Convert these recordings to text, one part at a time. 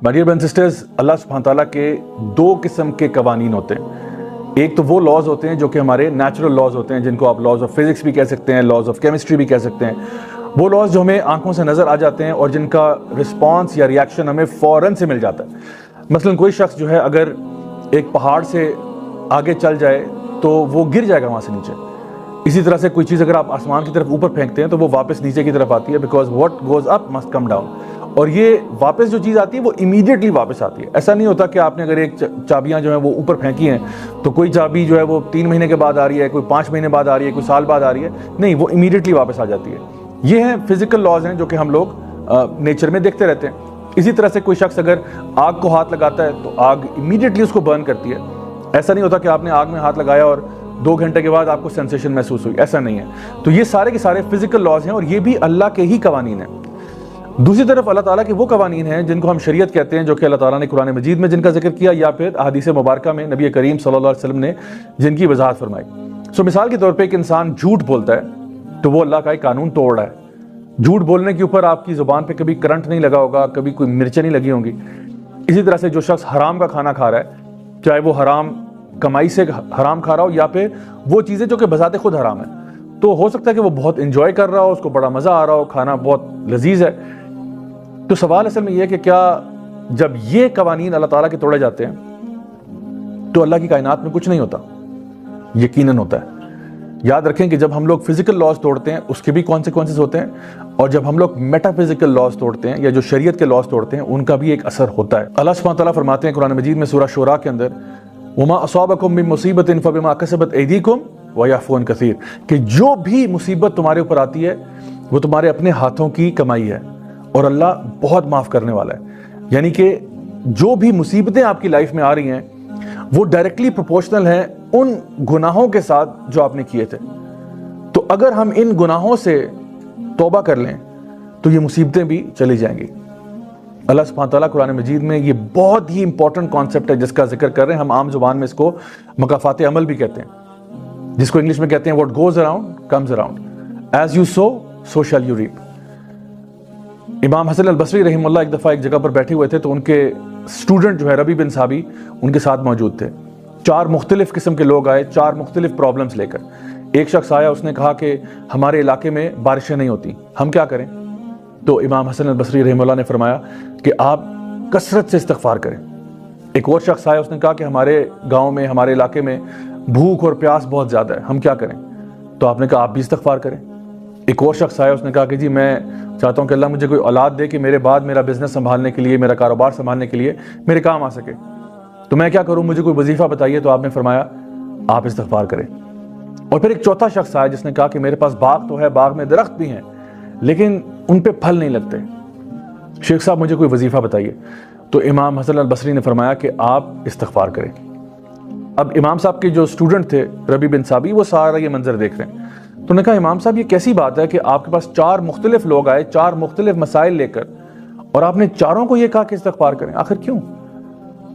My dear brothers and sisters, Allah सुब्हान ताला के दो किस्म के कवानीन होते हैं। एक तो वो लॉज होते हैं जो कि हमारे नेचुरल लॉज होते हैं, जिनको आप लॉज ऑफ फिजिक्स भी कह सकते हैं, लॉज ऑफ केमिस्ट्री भी कह सकते हैं। वो लॉज जो हमें आंखों से नज़र आ जाते हैं और जिनका रिस्पॉन्स या रिएक्शन हमें फ़ौरन से मिल जाता है। मसलन कोई शख्स जो है अगर एक पहाड़ से आगे चल जाए तो वो गिर जाएगा वहाँ से नीचे। इसी तरह से कोई चीज़ अगर आप आसमान की तरफ ऊपर फेंकते हैं तो वो वापस नीचे की तरफ आती है, because what goes up must come down. और ये वापस जो चीज़ आती है वो इमीडिएटली वापस आती है। ऐसा नहीं होता कि आपने अगर एक चाबियाँ जो है वो ऊपर फेंकी हैं तो कोई चाबी जो है वो 3 महीने के बाद आ रही है, कोई 5 महीने बाद आ रही है, कोई साल बाद आ रही है, नहीं, वो इमीडिएटली वापस आ जाती है। ये हैं फिजिकल लॉज हैं जो कि हम लोग नेचर में देखते रहते हैं। इसी तरह से कोई शख्स अगर आग को हाथ लगाता है तो आग इमीडिएटली उसको बर्न करती है। ऐसा नहीं होता कि आपने आग में हाथ लगाया और 2 घंटे के बाद आपको सेंसेशन महसूस हुई, ऐसा नहीं है। तो ये सारे के सारे फिजिकल लॉज हैं और ये भी अल्लाह के ही कवानीन हैं। दूसरी तरफ अल्लाह ताला के वो कवानीन हैं जिनको हम शरीयत कहते हैं, जो कि अल्लाह ताला ने कुरान मजीद में जिनका जिक्र किया या फिर अहादीस मुबारका में नबी करीम सल्लल्लाहु अलैहि वसल्लम ने जिनकी वजाहत फरमाई। मिसाल के तौर पे एक इंसान झूठ बोलता है तो वो अल्लाह का एक कानून तोड़ रहा है। झूठ बोलने के ऊपर आपकी ज़ुबान पे कभी करंट नहीं लगा होगा, कभी कोई मिर्चें नहीं लगी होंगी। इसी तरह से जो शख्स हराम का खाना खा रहा है, चाहे वो हराम कमाई से हराम खा रहा हो या फिर वो चीज़ें जो कि बजाते खुद हराम है, तो हो सकता है कि वो बहुत इंजॉय कर रहा हो, उसको बड़ा मज़ा आ रहा हो, खाना बहुत लजीज है। तो सवाल असल में यह है कि क्या जब ये कवानीन अल्लाह ताला के तोड़े जाते हैं तो अल्लाह की कायनात में कुछ नहीं होता? यकीनन होता है। याद रखें कि जब हम लोग फिजिकल लॉज तोड़ते हैं उसके भी कॉन्सिक्वेंसेस होते हैं, और जब हम लोग मेटाफिजिकल लॉज तोड़ते हैं या जो शरीयत के लॉज तोड़ते हैं उनका भी एक असर होता है। अल्लाह सुब्हानहू तआला फरमाते हैं कुरान मजीद में सूरह शुरा के अंदर, वमा असाबकुम मिन मुसीबतिन फबिमा कसबत ऐदीकुम व याफू अन कसीर, कि जो भी मुसीबत तुम्हारे ऊपर आती है वो तुम्हारे अपने हाथों की कमाई है और अल्लाह बहुत माफ़ करने वाला है। यानी कि जो भी मुसीबतें आपकी लाइफ में आ रही हैं वो डायरेक्टली प्रोपोर्शनल हैं उन गुनाहों के साथ जो आपने किए थे। तो अगर हम इन गुनाहों से तौबा कर लें तो ये मुसीबतें भी चली जाएंगी। अल्लाह सुब्हानहू तआला कुरान मजीद में ये बहुत ही इंपॉर्टेंट कॉन्सेप्ट है जिसका जिक्र कर रहे हैं। हम आम जुबान में इसको मकाफात अमल भी कहते हैं, जिसको इंग्लिश में कहते हैं what goes around comes around, as you sow so shall you reap. इमाम हसन अल बसरी रहमतुल्लाह एक दफ़ा एक जगह पर बैठे हुए थे तो उनके स्टूडेंट जो है रबी बिन साबी उनके साथ मौजूद थे। 4 मुख्तलिफ किस्म के लोग आए, 4 मुख्तलिफ प्रॉब्लम्स लेकर। एक शख्स आया, उसने कहा कि हमारे इलाके में बारिशें नहीं होती, हम क्या करें? तो इमाम हसन अल बसरी रहमतुल्लाह ने फरमाया कि आप कसरत से इस्तिग़फ़ार करें। एक और शख्स आया, उसने कहा कि हमारे गाँव में, हमारे इलाके में भूख और प्यास बहुत ज़्यादा है, हम क्या करें? तो आपने कहा आप भी इस्तिग़फ़ार करें। एक और शख्स आया, उसने कहा कि जी मैं चाहता हूँ कि अल्लाह मुझे कोई औलाद दे कि मेरे बाद मेरा बिज़नेस संभालने के लिए, मेरा कारोबार संभालने के लिए मेरे काम आ सके, तो मैं क्या करूँ, मुझे कोई वजीफ़ा बताइए। तो आपने फरमाया आप इस्तिग़फ़ार करें। और फिर एक चौथा शख्स आया जिसने कहा कि मेरे पास बाग तो है, बाग में दरख्त भी हैं, लेकिन उन पे फल नहीं लगते, शेख साहब मुझे कोई वजीफ़ा बताइए। तो इमाम हसन अल बसरी ने फरमाया कि आप इस्तिग़फ़ार करें। अब इमाम साहब के जो स्टूडेंट थे रबी बिन साबी, वो सारा ये मंजर देख रहे हैं। तो उन्होंने कहा इमाम साहब ये कैसी बात है कि आपके पास 4 मुख्तलिफ लोग आए, 4 मुख्तलिफ मसाइल लेकर, और आपने चारों को ये कहा कि इस्तिग़फ़ार करें, आखिर क्यों?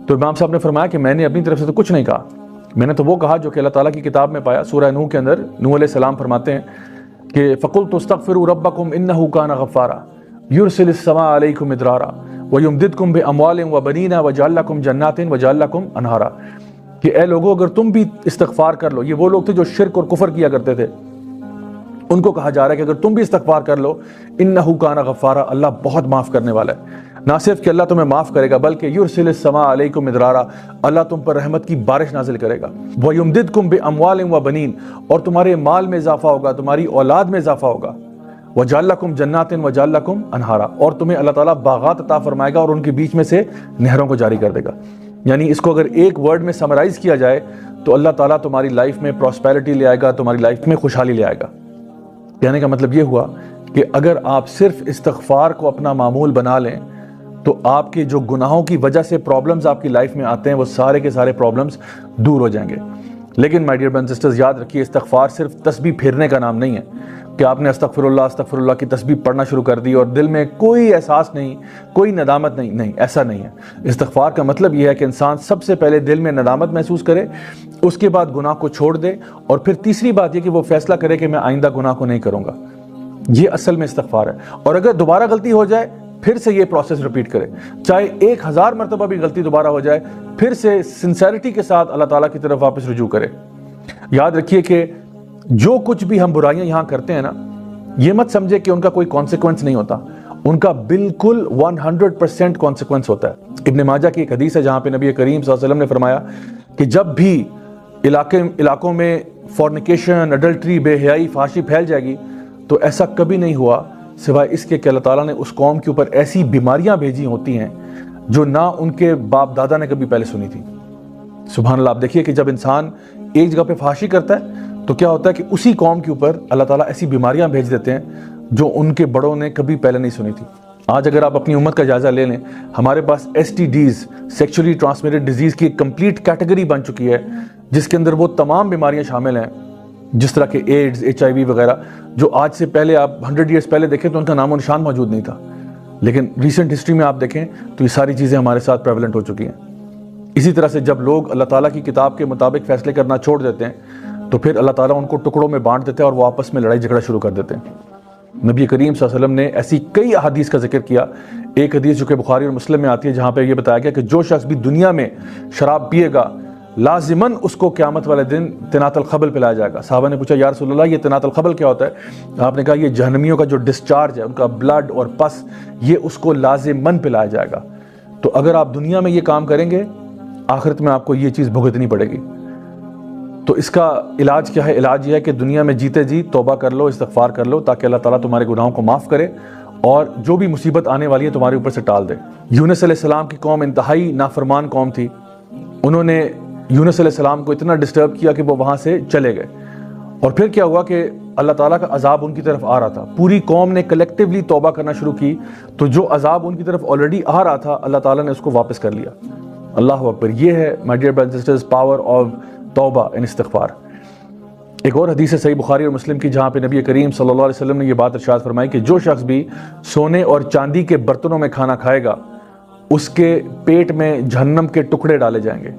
तो इमाम साहब ने फरमाया कि मैंने अपनी तरफ से तो कुछ नहीं कहा, मैंने तो वो कहा जो कि अल्लाह ताला की किताब में पाया। सूरह नूह के अंदर नूह अलैहिस्सलाम फरमाते हैं कि फ़क़ुल्तु अस्तग़फ़िरू रब्बकुम इन्नहु काना गफ़्फ़ारा युरसिलिस समा अलैकुम मिदरारा व युमदिदकुम बिअमवालिन व बनीना व जअल लकुम जन्नातिन व जअल लकुम अनहारा, कि ए लोगों अगर तुम भी इस्तिग़फ़ार कर लो। ये वो लोग थे जो शिर्क और कुफ्र किया करते थे, उनको कहा जा रहा है कि अगर तुम भी इस्तिग़फ़ार कर लो, इन्नहु काना गफ़्फ़ारा, अल्लाह बहुत माफ़ करने वाला है। ना सिर्फ कि अल्लाह तुम्हें माफ़ करेगा बल्कि युरसिलिस समा अलैकुम मिदरारा, अल्लाह तुम पर रहमत की बारिश नाजिल करेगा। व युमदिदकुम बिअमवालिन व बनीन, और तुम्हारे माल में इजाफा होगा, तुम्हारी औलाद में इजाफा होगा। व जअल लकुम जन्नातिन व जअल लकुम अनहारा, और तुम्हें अल्लाह ताला बागात अता फरमाएगा और उनके बीच में से नहरों को जारी कर देगा। यानी इसको अगर एक वर्ड में समराइज किया जाए तो अल्लाह ताला तुम्हारी लाइफ में प्रॉस्पेरिटी ले आएगा, तुम्हारी लाइफ में खुशहाली ले आएगा। कहने का मतलब ये हुआ कि अगर आप सिर्फ इस्तिग़फ़ार को अपना मामूल बना लें तो आपके जो गुनाहों की वजह से प्रॉब्लम्स आपकी लाइफ में आते हैं वो सारे के सारे प्रॉब्लम्स दूर हो जाएंगे। लेकिन माय डियर ब्रदर्स सिस्टर्स, याद रखिए इस्तिग़फ़ार सिर्फ तस्बीह फेरने का नाम नहीं है कि आपने अस्तग़फ़िरुल्लाह की तस्बीह पढ़ना शुरू कर दी और दिल में कोई एहसास नहीं, कोई नदामत नहीं, ऐसा नहीं है। इस्तिग़फ़ार का मतलब यह है कि इंसान सबसे पहले दिल में नदामत महसूस करे, उसके बाद गुनाह को छोड़ दे, और फिर तीसरी बात यह कि वो फैसला करे कि मैं आइंदा गुनाह को नहीं करूँगा। ये असल में इस्तिग़फ़ार है। और अगर दोबारा गलती हो जाए پھر سے یہ پروسیس ریپیٹ کرے، چاہے 1000 مرتبہ بھی غلطی دوبارہ ہو جائے، پھر سے سنسیریٹی کے ساتھ اللہ تعالیٰ کی طرف واپس رجوع کرے۔ یاد رکھیے کہ جو کچھ بھی ہم برائیاں یہاں کرتے ہیں نا، یہ مت سمجھے کہ ان کا کوئی کانسیکوینس نہیں ہوتا، ان کا بالکل 100% کانسیکوینس ہوتا ہے۔ ابن ماجہ کی ایک حدیث ہے جہاں پہ نبی کریم صلی اللہ علیہ وسلم نے فرمایا کہ جب بھی علاقوں میں فورنیکیشن، اڈلٹری، بے حیائی، فحاشی پھیل جائے گی تو ایسا کبھی نہیں ہوا سوائے اس کے کہ اللہ تعالیٰ نے اس قوم کے اوپر ایسی بیماریاں بھیجی ہوتی ہیں جو نہ ان کے باپ دادا نے کبھی پہلے سنی تھی۔ سبحان اللہ۔ آپ دیکھیے کہ جب انسان ایک جگہ پہ فحاشی کرتا ہے تو کیا ہوتا ہے کہ اسی قوم کے اوپر اللہ تعالیٰ ایسی بیماریاں بھیج دیتے ہیں جو ان کے بڑوں نے کبھی پہلے نہیں سنی تھی۔ آج اگر آپ اپنی امت کا جائزہ لے لیں، ہمارے پاس STDs، سیکچولی ٹرانسمیٹڈ ڈیزیز کی ایک کمپلیٹ کیٹیگری بن چکی ہے جس کے اندر وہ تمام بیماریاں شامل ہیں، جس طرح کہ ایڈز، HIV وغیرہ، جو آج سے پہلے آپ 100 ایئرز پہلے دیکھیں تو ان کا نام و نشان موجود نہیں تھا، لیکن ریسنٹ ہسٹری میں آپ دیکھیں تو یہ ساری چیزیں ہمارے ساتھ پریولنٹ ہو چکی ہیں۔ اسی طرح سے جب لوگ اللہ تعالیٰ کی کتاب کے مطابق فیصلے کرنا چھوڑ دیتے ہیں تو پھر اللہ تعالیٰ ان کو ٹکڑوں میں بانٹ دیتے ہیں اور وہ آپس میں لڑائی جھگڑا شروع کر دیتے ہیں۔ نبی کریم صلی اللہ علیہ وسلم نے ایسی کئی احادیث کا ذکر کیا۔ ایک حدیث جو کہ بخاری اور مسلم میں آتی ہے جہاں پہ یہ بتایا گیا کہ جو شخص بھی دنیا میں شراب پیے گا لازماً اس کو قیامت والے دن طنات الخبل پلایا جائے گا۔ صحابہ نے پوچھا یا رسول اللہ یہ طنات الخبل کیا ہوتا ہے؟ آپ نے کہا یہ جہنمیوں کا جو ڈسچارج ہے، ان کا بلڈ اور پس، یہ اس کو لازماً پلایا جائے گا۔ تو اگر آپ دنیا میں یہ کام کریں گے آخرت میں آپ کو یہ چیز بھگتنی پڑے گی۔ تو اس کا علاج کیا ہے؟ علاج یہ ہے کہ دنیا میں جیتے جی توبہ کر لو، استغفار کر لو، تاکہ اللہ تعالیٰ تمہارے گناہوں کو معاف کرے اور جو بھی مصیبت آنے والی ہے تمہارے اوپر سے ٹال دے۔ یونس علیہ السلام کی قوم انتہائی نافرمان قوم تھی، انہوں نے یونس علیہ السلام کو اتنا ڈسٹرب کیا کہ وہ وہاں سے چلے گئے، اور پھر کیا ہوا کہ اللہ تعالیٰ کا عذاب ان کی طرف آ رہا تھا۔ پوری قوم نے کلیکٹیولی توبہ کرنا شروع کی تو جو عذاب ان کی طرف آلریڈی آ رہا تھا اللہ تعالیٰ نے اس کو واپس کر لیا۔ اللہ اکبر۔ یہ ہے my dear brothers and sisters power of توبہ اینڈ استغفار۔ ایک اور حدیث ہے صحیح بخاری اور مسلم کی جہاں پہ نبی کریم صلی اللہ علیہ وسلم نے یہ بات ارشاد فرمائی کہ جو شخص بھی سونے اور چاندی کے برتنوں میں کھانا کھائے گا اس کے پیٹ میں جہنم کے ٹکڑے ڈالے جائیں گے۔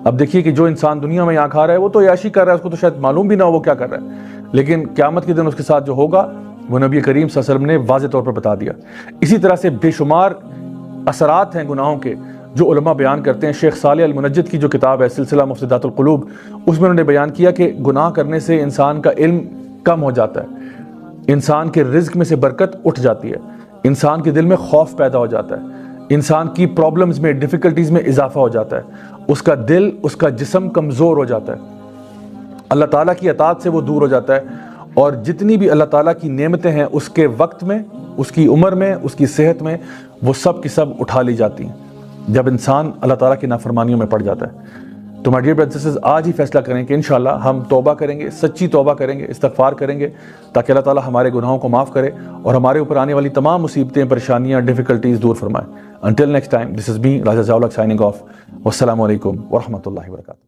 اب دیکھیے کہ جو انسان دنیا میں یہاں کھا رہا ہے وہ تو عیاشی کر رہا ہے، اس کو تو شاید معلوم بھی نہ ہو وہ کیا کر رہا ہے، لیکن قیامت کے دن اس کے ساتھ جو ہوگا وہ نبی کریم صلی اللہ علیہ وسلم نے واضح طور پر بتا دیا۔ اسی طرح سے بے شمار اثرات ہیں گناہوں کے جو علماء بیان کرتے ہیں۔ شیخ صالح المنجد کی جو کتاب ہے سلسلہ مفسدات القلوب، اس میں انہوں نے بیان کیا کہ گناہ کرنے سے انسان کا علم کم ہو جاتا ہے، انسان کے رزق میں سے برکت اٹھ جاتی ہے، انسان کے دل میں خوف پیدا ہو جاتا ہے، انسان کی پرابلمز میں، ڈیفیکلٹیز میں اضافہ ہو جاتا ہے، اس کا دل، اس کا جسم کمزور ہو جاتا ہے، اللہ تعالیٰ کی اطاعت سے وہ دور ہو جاتا ہے، اور جتنی بھی اللہ تعالیٰ کی نعمتیں ہیں اس کے وقت میں، اس کی عمر میں، اس کی صحت میں، وہ سب کی سب اٹھا لی جاتی ہیں جب انسان اللہ تعالیٰ کی نافرمانیوں میں پڑ جاتا ہے۔ تو my dear brothers and sisters آج ہی فیصلہ کریں کہ انشاءاللہ ہم توبہ کریں گے، سچی توبہ کریں گے، استغفار کریں گے، تاکہ اللہ تعالیٰ ہمارے گناہوں کو معاف کرے اور ہمارے اوپر آنے والی تمام مصیبتیں، پریشانیاں، ڈیفیکلٹیز دور فرمائے۔ Until next time, this is me, Raja Zawlak signing off. Wassalamu alaikum wa rahmatullahi wa barakatuh.